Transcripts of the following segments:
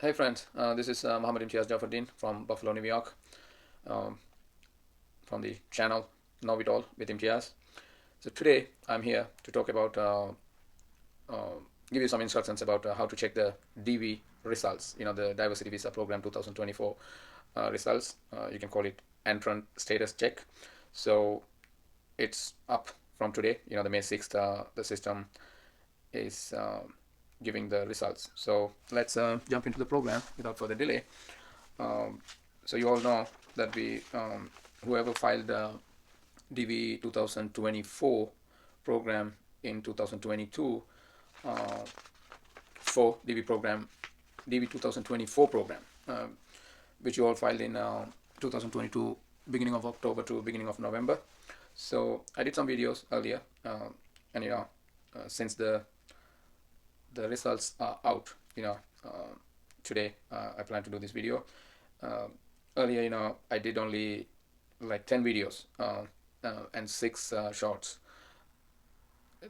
Hey friends, this is Muhammadu Joufardeen from Buffalo, New York, um, from the channel Know It All with Imtiaz. So today I'm here to talk about, uh, give you some instructions about how to check the DV results, the Diversity Visa Program 2024 results. You can call it Entrant Status Check. So it's up from today, the May 6th, the system is giving the results. So let's jump into the program without further delay. Um, so you all know that whoever filed the DV 2024 program in 2022 uh, for DV 2024 program, which you all filed in 2022, beginning of October to beginning of November. So I did some videos earlier, and since the results are out, today I plan to do this video. Uh, Earlier, I did only like 10 videos and 6 shorts.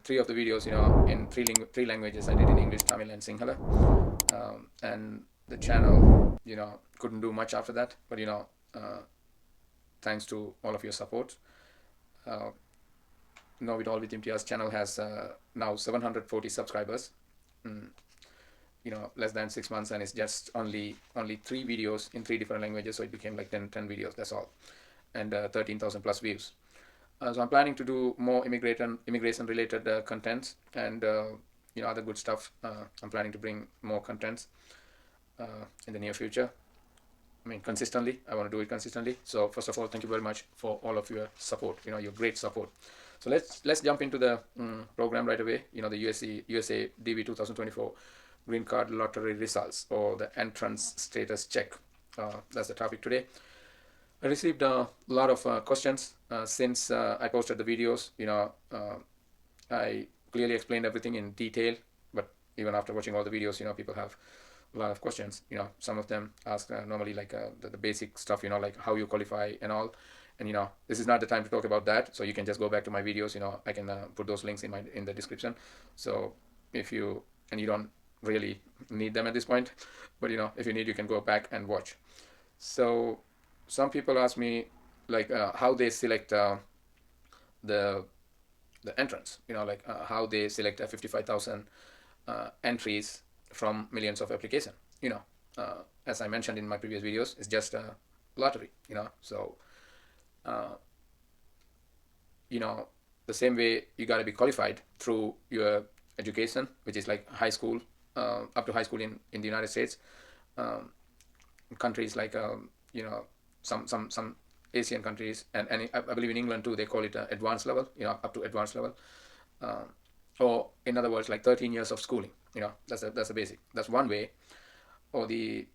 3 of the videos, in three languages. I did in English, Tamil, and Sinhala. And the channel, couldn't do much after that. But thanks to all of your support, uh, Know It All with Imtiaz channel has now 740 subscribers. Mm, less than 6 months, and it's just only 3 videos in 3 different languages. So it became like 10 videos. That's all, and 13,000 plus views. So I'm planning to do more immigration related contents and other good stuff. I'm planning to bring more contents in the near future. I mean, consistently. I want to do it consistently. So first of all, thank you very much for all of your support. Your great support. So let's jump into the program right away. The USA DV 2024 Green Card Lottery results, or the entrance status check. That's the topic today. I received a lot of questions since I posted the videos. I clearly explained everything in detail, but even after watching all the videos, people have a lot of questions. Some of them ask normally like the basic stuff, like how you qualify and all. And this is not the time to talk about that. So you can just go back to my videos. I can put those links in the description. So if you and you don't really need them at this point, but if you need, you can go back and watch. So some people ask me like how they select the the entrance. Like how they select 55,000 entries from millions of application. As I mentioned in my previous videos, it's just a lottery. So uh, you know the same way you got to be qualified through your education, which is like high school, up to high school in the United States. Um, Countries like some Asian countries, and I believe in England too, they call it advanced level, up to advanced level, um, or in other words, like 13 years of schooling. That's a basic. That's one way. Or the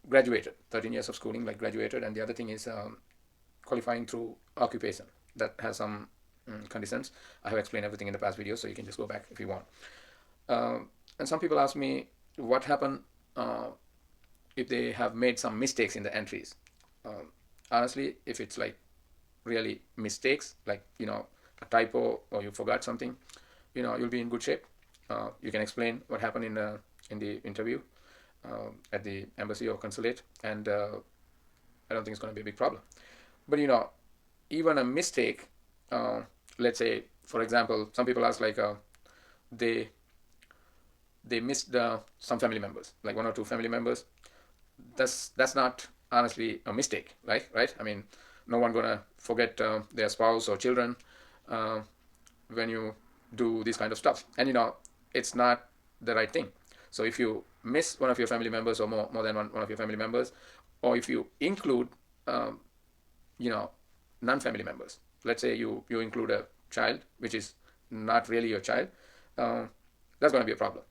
graduated, 13 years of schooling, like graduated, and the other thing is qualifying through occupation. That has some conditions. I have explained everything in the past video, so you can just go back if you want. And some people ask me what happened if they have made some mistakes in the entries. Honestly, if it's like really mistakes, like a typo or you forgot something, you'll be in good shape. You can explain what happened in the interview at the embassy or consulate, and I don't think it's going to be a big problem. But even a mistake, let's say, for example, some people ask like they they missed some family members, like 1 or 2 family members. That's not honestly a mistake, right? I mean, no one gonna forget their spouse or children uh, when you do this kind of stuff, and it's not the right thing. So if you miss one of your family members, or more than one of your family members, or if you include um, you know non-family members, let's say you include a child which is not really your child, uh, that's going to be a problem.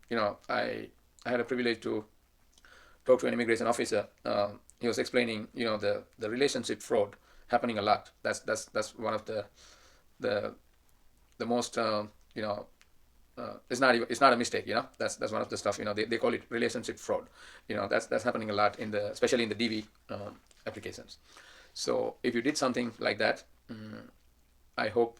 I had a privilege to talked to an immigration officer. He was explaining, the relationship fraud happening a lot. That's one of the the most it's not a mistake. That's one of the stuff. They call it relationship fraud. That's happening a lot especially in the DV applications. So if you did something like that, I hope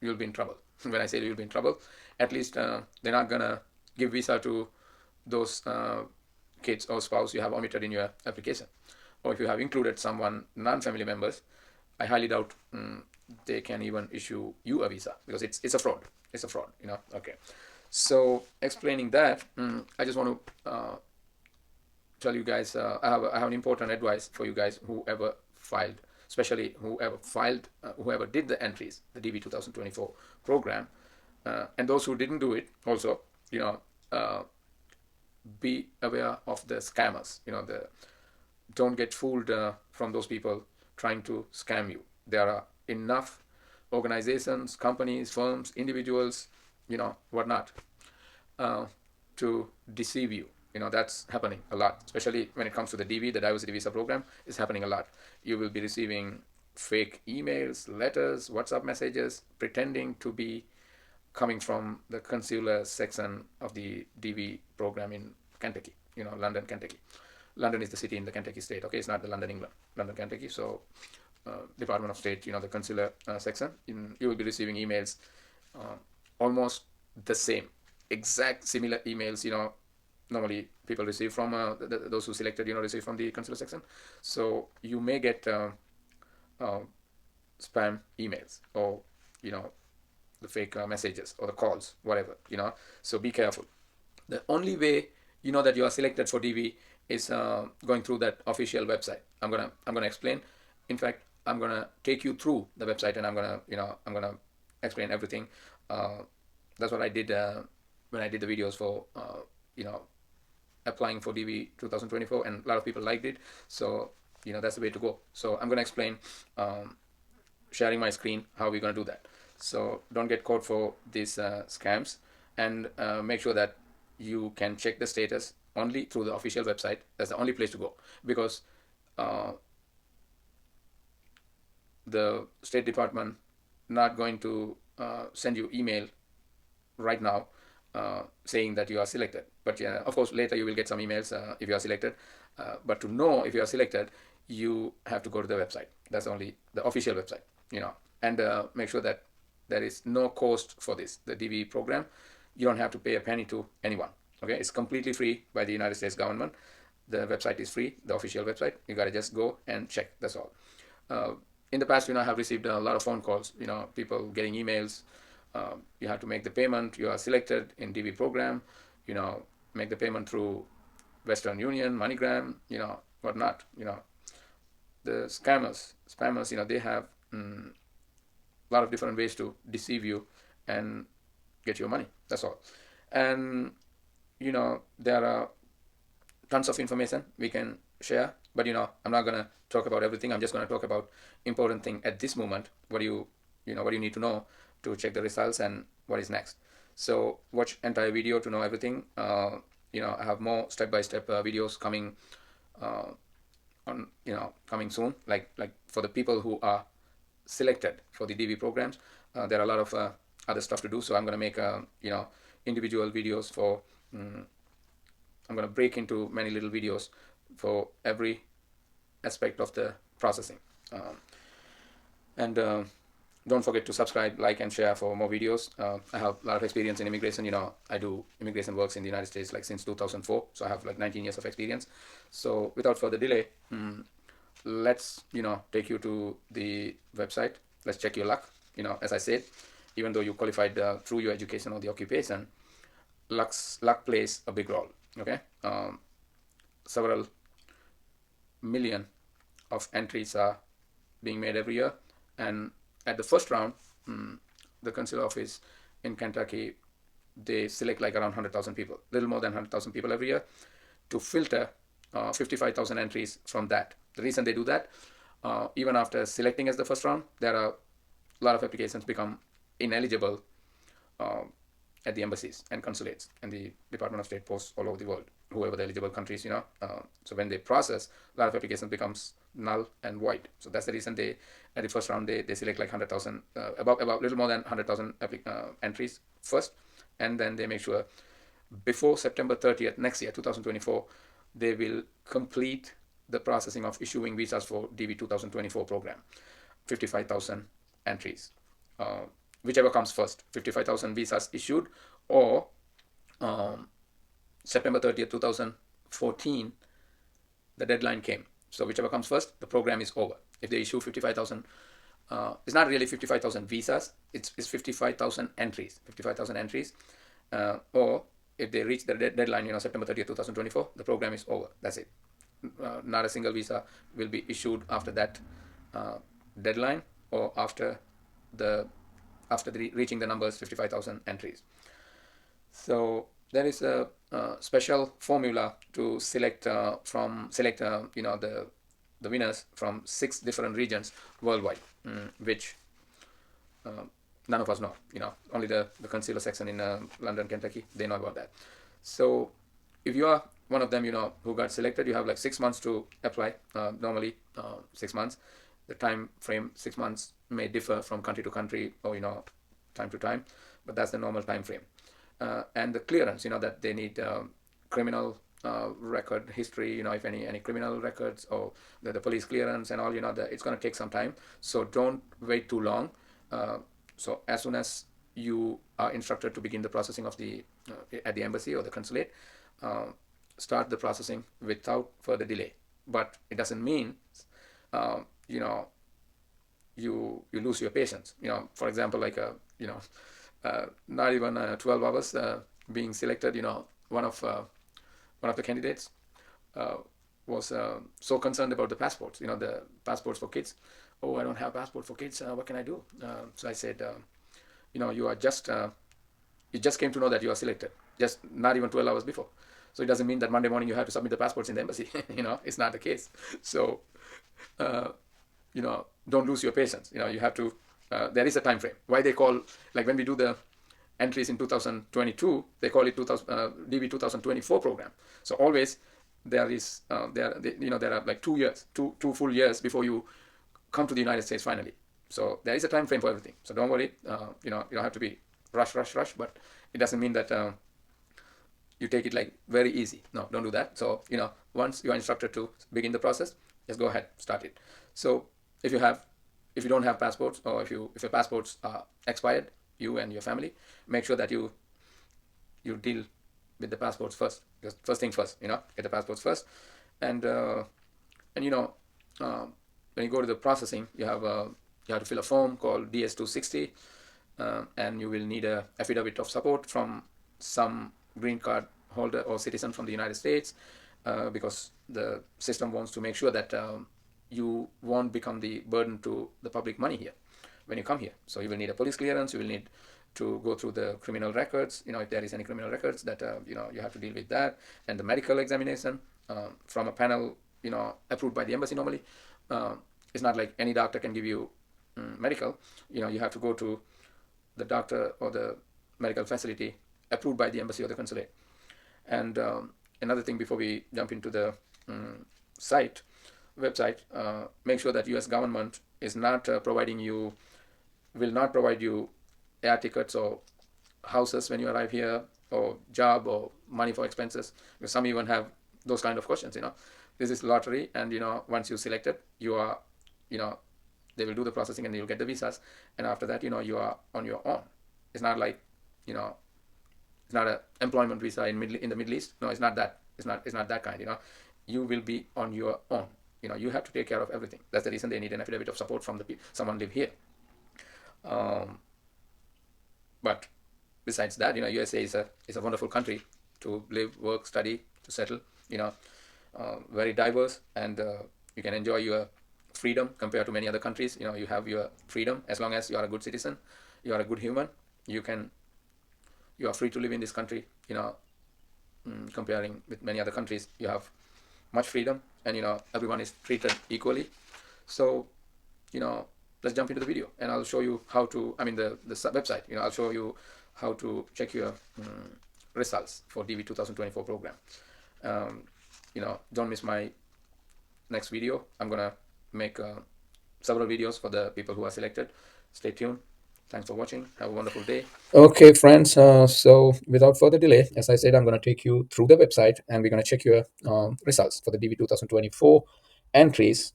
you'll be in trouble. When I say you'll be in trouble, at least they're not gonna give visa to those kids or spouse you have omitted in your application, or if you have included someone non-family members, I highly doubt they can even issue you a visa, because it's a fraud. It's a fraud, Okay. So explaining that, I just want to tell you guys, I have an important advice for you guys, whoever filed, especially whoever did the entries, the DV 2024 program, and those who didn't do it also, uh, be aware of the scammers. Don't get fooled from those people trying to scam you. There are enough organizations, companies, firms, individuals, whatnot, uh, to deceive you. That's happening a lot, especially when it comes to the DV, the diversity visa program is happening a lot. You will be receiving fake emails, letters, WhatsApp messages, pretending to be coming from the consular section of the DV program in Kentucky, London, Kentucky. London is the city in the Kentucky state, okay? It's not the London, England, London, Kentucky. So, Department of State, the consular section, you will be receiving emails almost the same, exact similar emails, normally people receive from those who selected, receive from the consular section. So, you may get spam emails, or, the fake messages or the calls, whatever, So be careful. The only way you know that you are selected for DV is going through that official website. I'm gonna explain. In fact, I'm gonna take you through the website, and I'm gonna explain everything. That's what I did when I did the videos for applying for DV 2024, and a lot of people liked it. So that's the way to go. So I'm gonna explain, sharing my screen, how we're gonna do that. So don't get caught for these scams, and make sure that you can check the status only through the official website. That's the only place to go, because the State Department not going to send you email right now saying that you are selected. But yeah, of course, later you will get some emails if you are selected. But to know if you are selected, you have to go to the website. That's only the official website, and make sure that there is no cost for this, the DV program. You don't have to pay a penny to anyone. Okay, it's completely free by the United States government. The website is free, the official website. You gotta just go and check. That's all. In the past, I have received a lot of phone calls. People getting emails. You have to make the payment. You are selected in DV program. Make the payment through Western Union, MoneyGram. Whatnot. The spammers. They have a lot of different ways to deceive you and get your money. That's all. And there are tons of information we can share, but I'm not gonna talk about everything. I'm just gonna talk about important thing at this moment. What do you need to know to check the results, and what is next. So watch entire video to know everything. I have more step-by-step videos coming coming soon, like for the people who are selected for the DV programs. There are a lot of other stuff to do, so I'm going to make individual videos for I'm going to break into many little videos for every aspect of the processing. And don't forget to subscribe, like, and share for more videos. I have a lot of experience in immigration. I do immigration works in the United States since 2004, so I have 19 years of experience. So without further delay, let's take you to the website. Let's check your luck. As I said, even though you qualified through your education or the occupation, luck plays a big role. Okay, several million of entries are being made every year, and at the first round, the consular office in Kentucky, they select around 100,000 people, little more than 100,000 people every year, to filter 55,000 entries from that. The reason they do that, even after selecting as the first round, there are a lot of applications become ineligible at the embassies and consulates and the Department of State posts all over the world, whoever the eligible countries, so when they process, a lot of applications becomes null and void. So that's the reason they, at the first round, they select 100,000, about little more than 100,000 entries first, and then they make sure before September 30th next year, 2024, they will complete the processing of issuing visas for DV 2024 program, 55,000 entries. Whichever comes first, 55,000 visas issued, or September 30th, 2014, the deadline came. So whichever comes first, the program is over. If they issue 55,000, it's not really 55,000 visas, it's 55,000 entries, 55,000 entries. Or if they reach the deadline, September 30th, 2024, the program is over. That's it. Not a single visa will be issued after that deadline or the reaching the numbers 55,000 entries. So there is a special formula to select the winners from 6 different regions worldwide, which uh, none of us know. Only the consular section in London, Kentucky, they know about that. So if you are one of them, who got selected, you have like 6 months to apply. Normally, 6 months. The time frame 6 months may differ from country to country or time to time, but that's the normal time frame. And the clearance, that they need criminal record history, if any criminal records or the police clearance and all, it's going to take some time. So don't wait too long. So as soon as you are instructed to begin the processing of the at the embassy or the consulate, uh, start the processing without further delay. But it doesn't mean uh, you know you lose your patience. For example, like not even 12 hours being selected. One of the candidates uh, was so concerned about the passports. The passports for kids. Oh, I don't have passport for kids. What can I do? So I said, you are just you just came to know that you are selected, just not even 12 hours before. So it doesn't mean that Monday morning you have to submit the passports in the embassy. It's not the case. So uh, don't lose your patience. You have to. There is a time frame. Why they call, like when we do the entries in 2022, they call it 2000, DB 2024 program. So always there are like 2 years, two full years before you come to the United States finally. So there is a time frame for everything. So don't worry. You don't have to be rush. But it doesn't mean that you take it like very easy. No, don't do that. So once you are instructed to begin the process, just go ahead, start it. So if you have, if you don't have passports, or if your passports are expired, you and your family, make sure that you deal with the passports first. Because first thing first, get the passports first, and uh, when you go to the processing, you have to fill a form called DS-260, and you will need a affidavit of support from some green card holder or citizen from the United States, because the system wants to make sure that you won't become the burden to the public money here when you come here. So you will need a police clearance. You will need to go through the criminal records. If there is any criminal records, that you have to deal with that, and the medical examination from a panel approved by the embassy normally. Uh, it's not like any doctor can give you medical. You have to go to the doctor or the medical facility approved by the embassy or the consulate. And another thing before we jump into the site website, make sure that U.S. government is not will not provide you air tickets or houses when you arrive here, or job or money for expenses. Because some even have those kind of questions. This is lottery, and once you selected, you are, they will do the processing and you'll get the visas, and after that, you are on your own. It's not like, it's not an employment visa in the Middle East. No, it's not that. It's not that kind. You will be on your own. You have to take care of everything. That's the reason they need an affidavit of support from someone live here. Um, but besides that, USA is a wonderful country to live, work, study, to settle. Very diverse, and you can enjoy your freedom compared to many other countries. You have your freedom as long as you are a good citizen, you are a good human. You are free to live in this country. Comparing with many other countries, you have much freedom, and everyone is treated equally. So let's jump into the video, and I'll show you how to, the website. I'll show you how to check your results for DV 2024 program. um, don't miss my next video. I'm gonna make several videos for the people who are selected. Stay tuned. Thanks for watching. Have a wonderful day. Okay, friends. So without further delay, as I said, I'm going to take you through the website, and we're going to check your results for the DV 2024 entries.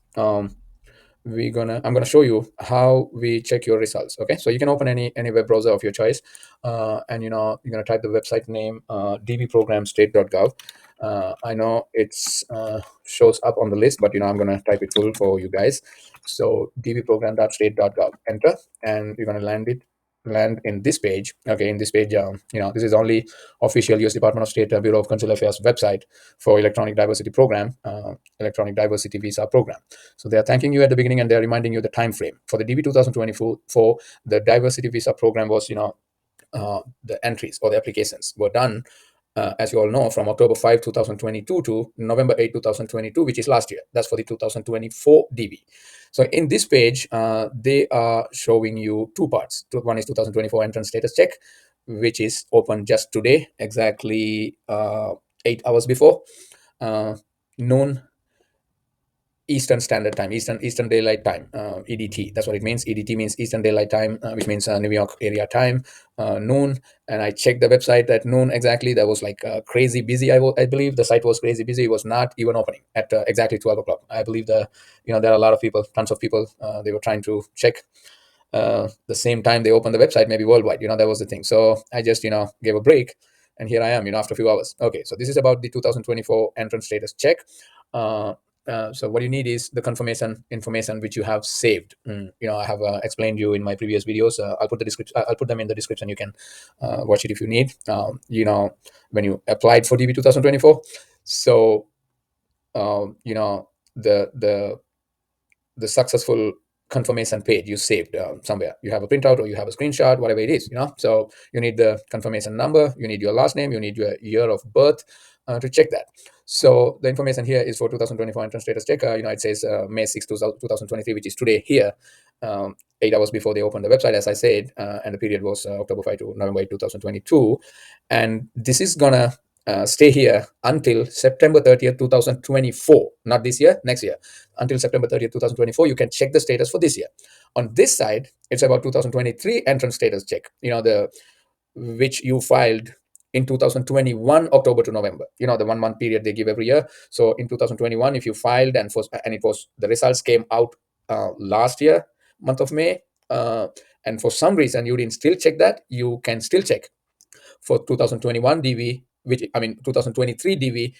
I'm gonna show you how we check your results. Okay, so you can open any web browser of your choice, and you're gonna type the website name, dbprogramstate.gov. I know it's shows up on the list, but I'm gonna type it full for you guys. So dbprogram.state.gov, enter, and you're gonna land in this page. Okay, in this page, this is only official US Department of State Bureau of Consular Affairs website for electronic diversity program, electronic diversity visa program. So they are thanking you at the beginning, and they are reminding you the time frame for the DB 2024. For the diversity visa program was, the entries or the applications were done, as you all know, from October 5, 2022 to November 8, 2022, which is last year. That's for the 2024 DB. So in this page, they are showing you two parts. One is 2024 entrance status check, which is open just today, exactly 8 hours before noon Eastern Standard Time, Eastern Daylight Time, EDT. That's what it means. EDT means Eastern Daylight Time, which means New York area time, noon. And I checked the website at noon exactly. That was like crazy busy. I believe the site was crazy busy. It was not even opening at exactly 12 o'clock. I believe there are a lot of people, tons of people. They were trying to check the same time they opened the website, maybe worldwide. That was the thing. So I just gave a break, and here I am. After a few hours. Okay, so this is about the 2024 entrance status check. So what you need is the confirmation information which you have saved. I have explained you in my previous videos. I'll put them in the description. You can watch it if you need. When you applied for DB 2024. So the successful confirmation page you saved somewhere. You have a printout or you have a screenshot, whatever it is. So you need the confirmation number, you need your last name, you need your year of birth to check that. So the information here is for 2024 entrance status check. It says May 6, 2023, which is today here, 8 hours before they opened the website, as I said, and the period was October 5 to November 8, 2022. And this is gonna stay here until September 30th, 2024, not this year, next year. Until September 30th, 2024, you can check the status for this year. On this side, it's about 2023 entrance status check, the which you filed in 2021 October to November, the 1 month period they give every year. So in 2021, if you filed and it was the results came out last year month of May, and for some reason you didn't still check that, you can still check for 2021 DV, 2023 DV,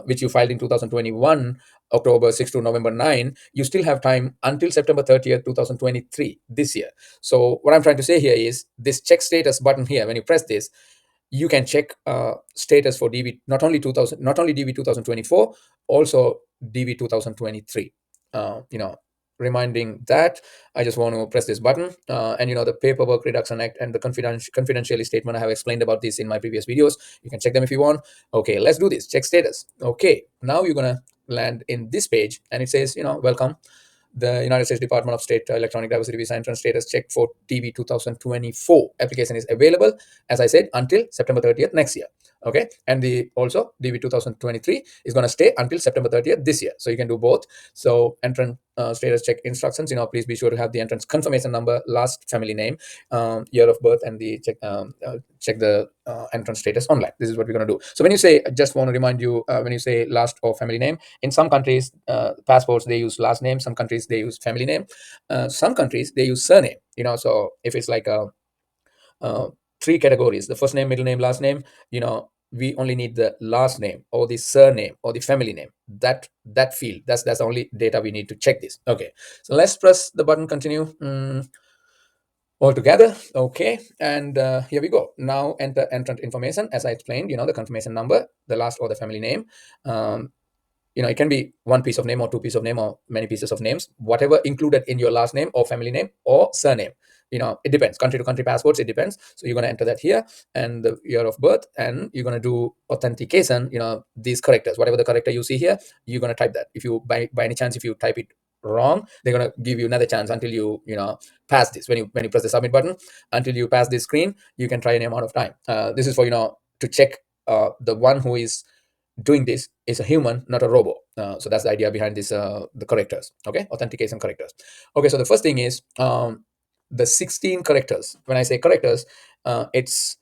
which you filed in 2021 October 6 to November 9. You still have time until September 30th, 2023 this year. So what I'm trying to say here is this check status button here. When you press this, you can check status for DV, not only DV 2024, also DV 2023. Reminding that I just want to press this button, and the Paperwork Reduction Act and the confidentiality statement, I have explained about this in my previous videos. You can check them if you want. Okay, let's do this. Check status. Okay, now you're gonna land in this page, and it says, welcome. The United States Department of State Electronic Diversity Visa Entrance Status Check for DB 2024 application is available, as I said, until September 30th next year. Okay, and the also DB 2023 is going to stay until September 30th this year. So you can do both. So entrance status check instructions. Please be sure to have the entrance confirmation number, last family name, year of birth, and the check the entrance status online. This is what we're going to do. So when you say, I just want to remind you, when you say last or family name, in some countries, passports, they use last name. Some countries, they use family name. Some countries, they use surname. So if it's like uh, three categories: the first name, middle name, last name, we only need the last name or the surname or the family name. That field, that's the only data we need to check this. Okay, so let's press the button continue. All together. Okay, and here we go. Now enter entrant information, as I explained, the confirmation number, the last or the family name. It can be one piece of name or two piece of name or many pieces of names, whatever included in your last name or family name or surname. It depends. Country to country passports, it depends. So you're going to enter that here and the year of birth, and you're going to do authentication. These characters, whatever the character you see here, you're going to type that. If you by any chance, if you type it wrong, they're going to give you another chance until you pass this. When you press the submit button, until you pass this screen, you can try any amount of time. This is for to check the one who is doing this is a human, not a robot. So that's the idea behind this, the characters. Okay, authentication characters. Okay, so the first thing is the 16 characters. When I say characters, it's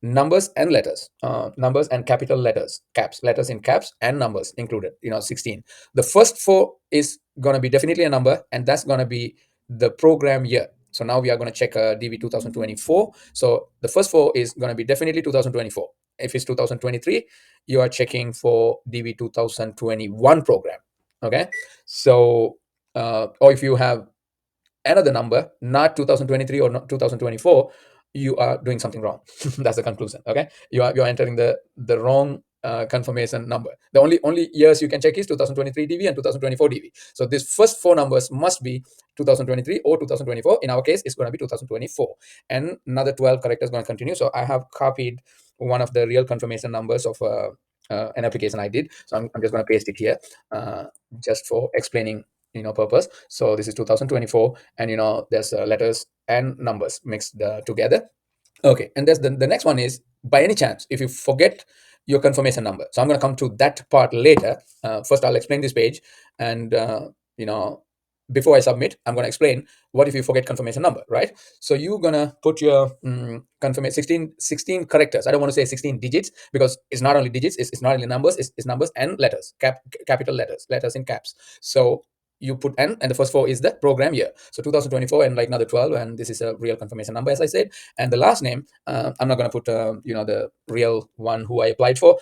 numbers and letters, numbers and capital letters, caps, letters in caps and numbers included. 16. The first four is going to be definitely a number, and that's going to be the program year. So now we are going to check DV 2024. So the first four is going to be definitely 2024. If it's 2023, you are checking for DV 2021 program. Okay. So, or if you have another number, not 2023 or not 2024, you are doing something wrong. That's the conclusion. Okay, you're entering the wrong confirmation number. The only years you can check is 2023 DV and 2024 DV. So these first four numbers must be 2023 or 2024. In our case, it's going to be 2024, and another 12 characters going to continue. So I have copied one of the real confirmation numbers of an application I did. So I'm just going to paste it here, uh, just for explaining purpose. So this is 2024, and there's letters and numbers mixed together. Okay, and there's the next one is, by any chance, if you forget your confirmation number. So I'm going to come to that part later. First, I'll explain this page, and you know, before I submit, I'm going to explain what if you forget confirmation number, right? So you're going to put your confirmation 16 characters. I don't want to say 16 digits, because it's not only digits, it's not only numbers, it's numbers and letters, capital letters in caps. So you put N, and the first four is the program year. So 2024 and like another 12, and this is a real confirmation number, as I said. And the last name, I'm not going to put the real one who I applied for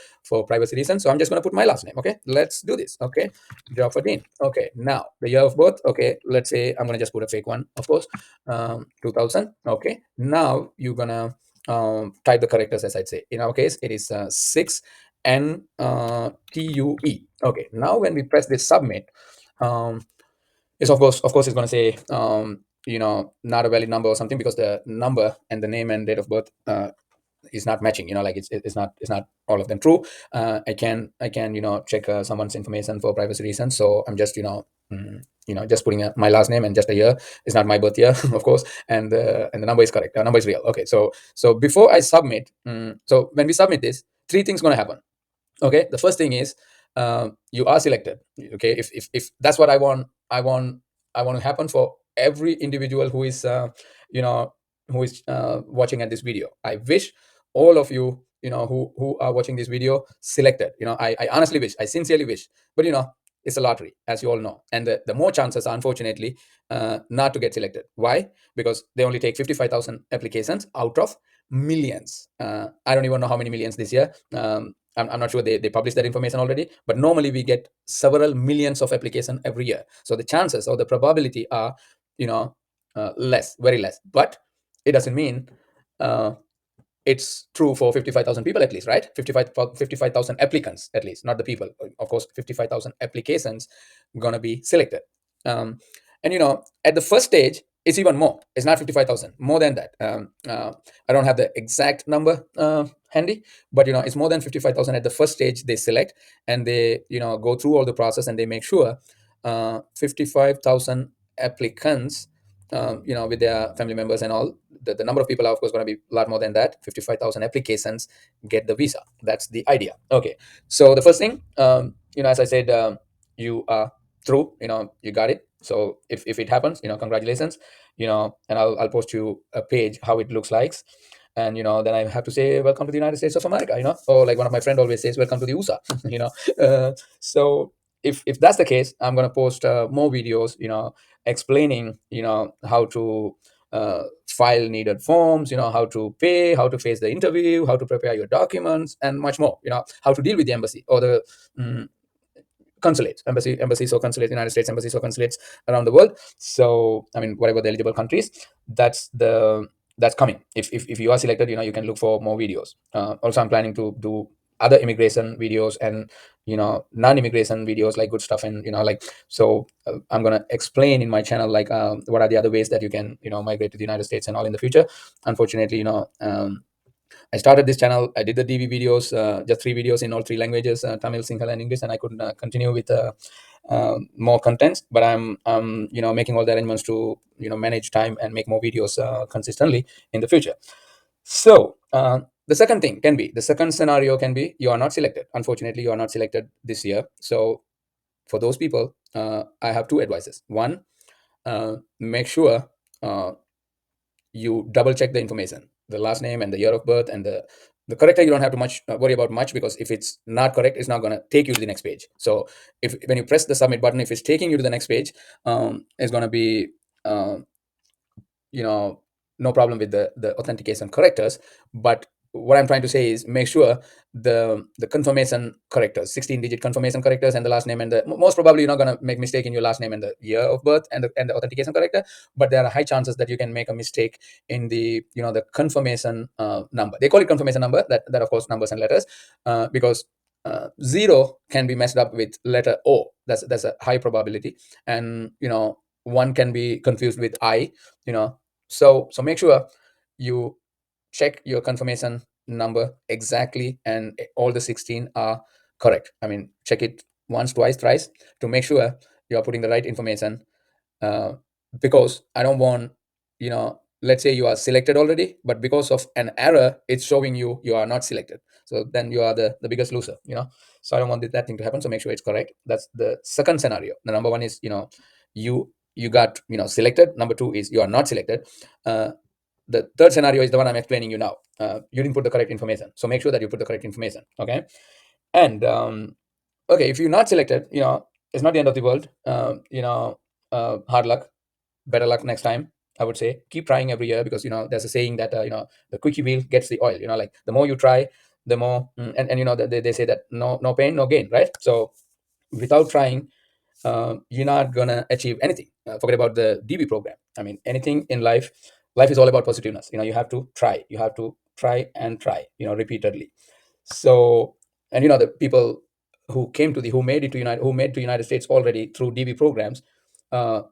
privacy reasons. So I'm just going to put my last name. Okay, let's do this. Okay, Joufardeen. Okay, now the year of birth. Okay, let's say I'm going to just put a fake one, of course, 2000. Okay, now you're going to type the characters, as I'd say. In our case, it is 6 N TUE. Okay, now when we press this submit, um, it's of course it's going to say not a valid number or something, because the number and the name and date of birth is not matching. Like it's not all of them true. I can check someone's information for privacy reasons. So I'm just just putting my last name and just a year. It's not my birth year, of course, and the number is correct. The number is real. Okay, so before I submit, so when we submit this, three things going to happen. Okay, the first thing is, you are selected. Okay, if that's what I want to happen for every individual who is you know watching at this video. I wish all of you, who are watching this video, selected. I honestly wish, I sincerely wish, but it's a lottery, as you all know, and the more chances are, unfortunately, not to get selected. Why? Because they only take 55,000 applications out of millions. I don't even know how many millions this year. I'm not sure they publish that information already, but normally we get several millions of application every year. So the chances or the probability are, less, very less. But it doesn't mean uh, it's true for 55,000 people at least, right? 55,000 applicants at least, not the people. Of course, 55,000 applications going to be selected. And at the first stage, it's even more. It's not 55,000, more than that. I don't have the exact number handy, but it's more than 55,000 at the first stage they select, and they go through all the process, and they make sure 55,000 applicants, with their family members and all. The number of people are, of course, going to be a lot more than that. 55,000 applications get the visa. That's the idea. Okay. So the first thing, as I said, you are through, you got it. So if it happens, congratulations, and I'll post you a page, how it looks like. And, then I have to say, welcome to the United States of America, or like one of my friend always says, welcome to the USA, so if that's the case, I'm going to post more videos, explaining how to file needed forms, how to pay, how to face the interview, how to prepare your documents, and much more, how to deal with the embassy or the consulates, embassies or consulates, United States embassies or consulates around the world. So I mean, whatever the eligible countries, that's coming. If you are selected, you can look for more videos. Also, I'm planning to do other immigration videos and non-immigration videos, like good stuff, and like, so I'm going to explain in my channel, like, what are the other ways that you can migrate to the United States and all in the future. Unfortunately, I started this channel. I did the DV videos, just 3 videos in all 3 languages, Tamil, Sinhala, and English, and I couldn't continue with more contents. But I'm making all the arrangements to manage time and make more videos consistently in the future. So the second scenario can be, you are not selected. Unfortunately, you are not selected this year. So for those people, I have 2 advices. One, make sure you double check the information, the last name and the year of birth and the The corrector you don't have to much worry about much, because if it's not correct, it's not going to take you to the next page. So if when you press the submit button, if it's taking you to the next page, it's going to be um, you know no problem with the authentication correctors. But what I'm trying to say is, make sure the confirmation correctors, 16-digit confirmation correctors, and the last name, and the most probably you're not going to make mistake in your last name and the year of birth and the authentication corrector. But there are high chances that you can make a mistake in the the confirmation number. They call it confirmation number, that of course numbers and letters, because zero can be messed up with letter O. That's a high probability. And one can be confused with I. you know so make sure you check your confirmation number exactly, and all the 16 are correct. I mean, check it once, twice, thrice, to make sure you are putting the right information. uh, because I don't want, let's say you are selected already, but because of an error, it's showing you are not selected. So then you are the biggest loser. So I don't want that thing to happen. So make sure it's correct. That's the second scenario. The number one is, you got selected. Number two is you are not selected. The third scenario is the one I'm explaining you now. You didn't put the correct information, so make sure that you put the correct information. Okay. And okay, if you're not selected, it's not the end of the world. Hard luck, better luck next time. I would say keep trying every year, because there's a saying that the quickie wheel gets the oil. Like the more you try, the more, and they say that no pain, no gain, right? So without trying, you're not gonna achieve anything. Forget about the DB program. I mean, anything in life, life is all about positiveness. You have to try. You have to try and try. Repeatedly. So, and the people who made it to United States already through DB programs, uh,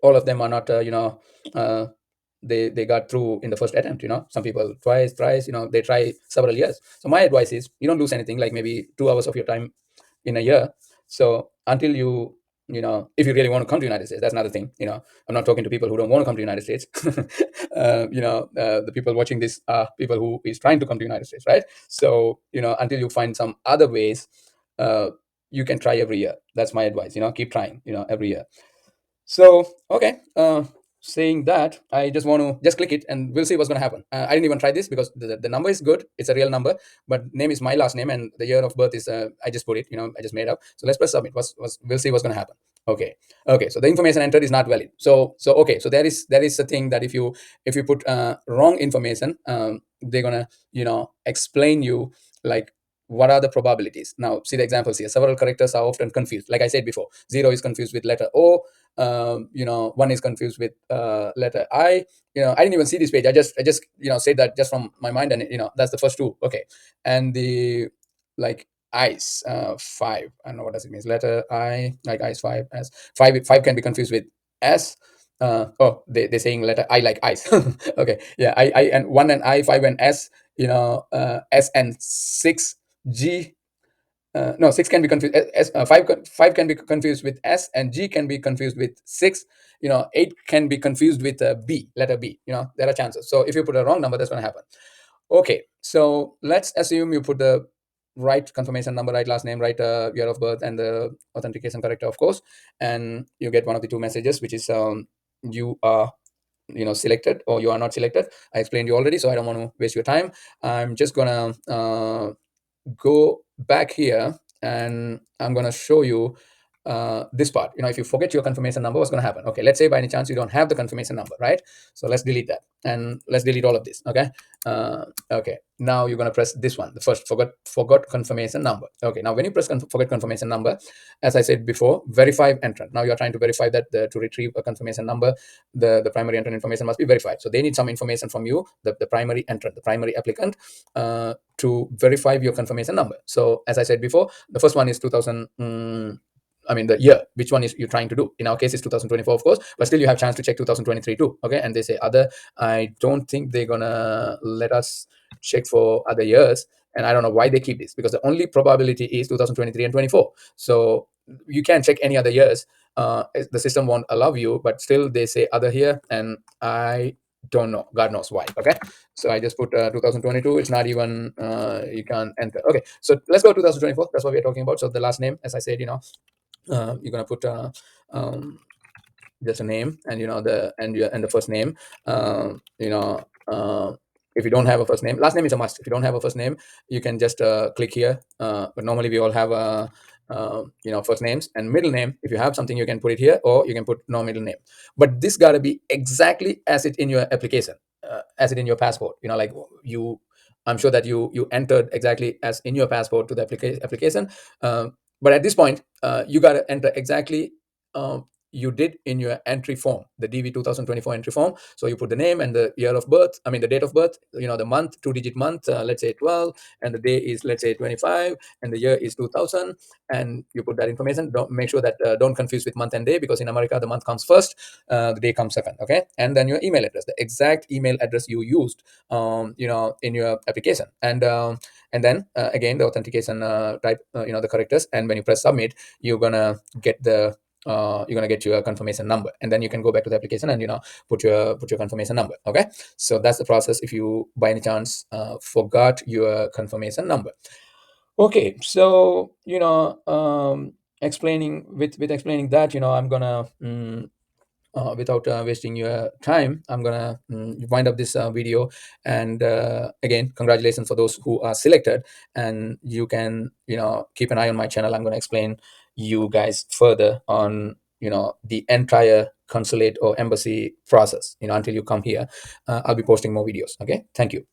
all of them are not uh, they got through in the first attempt. Some people twice, thrice. They try several years. So my advice is, you don't lose anything, like maybe 2 hours of your time in a year. So until if you really want to come to United States, that's another thing. I'm not talking to people who don't want to come to United States. The people watching this are people who is trying to come to United States, right? So until you find some other ways, uh, you can try every year. That's my advice. Keep trying every year. So, okay, saying that, I just want to just click it and we'll see what's going to happen. I didn't even try this because the number is good. It's a real number, but name is my last name and the year of birth is, I just put it, I just made up. So let's press submit. We'll see what's going to happen. Okay. Okay. So the information entered is not valid. Okay. So there is a thing that if you put wrong information, they're going to, explain you, like, what are the probabilities. Now see the examples here. Several characters are often confused. Like I said before, zero is confused with letter O. One is confused with letter I. I didn't even see this page. I just said that just from my mind, and that's the first two. Okay. And the, like, ice, five, I don't know what does it mean. Letter I, like ice, five, as five can be confused with S. They're saying letter I, like ice. Okay. Yeah, I and one, and I, five, and S. S and six, G. No, six can be confused. Five can be confused with S, and G can be confused with six. Eight can be confused with B, letter B. There are chances. So if you put a wrong number, that's going to happen. Okay, so let's assume you put the right confirmation number, right last name, right year of birth, and the authentication corrector, of course, and you get one of the two messages, which is, you are selected or you are not selected. I explained you already, so I don't want to waste your time. I'm just gonna go back here, and I'm going to show you this part. If you forget your confirmation number, what's going to happen? Okay, let's say by any chance you don't have the confirmation number, right? So let's delete that, and let's delete all of this. Okay. Okay, now you're going to press this one, the first, forgot confirmation number. Okay, now when you press forget confirmation number, as I said before, verify entrant. Now you're trying to verify that to retrieve a confirmation number, the primary entrant information must be verified. So they need some information from you, the primary entrant, the primary applicant, to verify your confirmation number. So as I said before, the first one is 2000. I mean, the year, which one is you're trying to do. In our case, it's 2024, of course, but still you have chance to check 2023 too. Okay. And they say other. I don't think they're gonna let us check for other years. And I don't know why they keep this, because the only probability is 2023 and 24. So you can check any other years. The system won't allow you, but still they say other here, and I don't know. God knows why. Okay. So I just put 2022. It's not even, you can't enter. Okay. So let's go 2024. That's what we're talking about. So the last name, as I said, you're gonna put just a name, and the first name, uh, If you don't have a first name, last name is a must. If you don't have a first name, you can just click here. But normally we all have first names and middle name. If you have something, you can put it here, or you can put no middle name. But this got to be exactly as it in your application, as it in your passport. Like you, I'm sure that you entered exactly as in your passport to the application. But at this point, you got to enter exactly. You did in your entry form, the DV 2024 entry form. So you put the name and the year of birth, I mean the date of birth, the month, 2-digit month, let's say 12, and the day is, let's say, 25, and the year is 2000, and you put that information. Don't make sure that don't confuse with month and day, because in America the month comes first, the day comes second. Okay, and then your email address, the exact email address you used, in your application, and then again the authentication type, the characters, and when you press submit, you're gonna get your confirmation number, and then you can go back to the application and put your confirmation number. Okay, so that's the process if you by any chance forgot your confirmation number. Okay, so explaining with explaining that, I'm gonna without wasting your time, I'm gonna wind up this video. And again, congratulations for those who are selected, and you can keep an eye on my channel. I'm gonna explain you guys further on the entire consulate or embassy process, until you come here. I'll be posting more videos. Okay, thank you.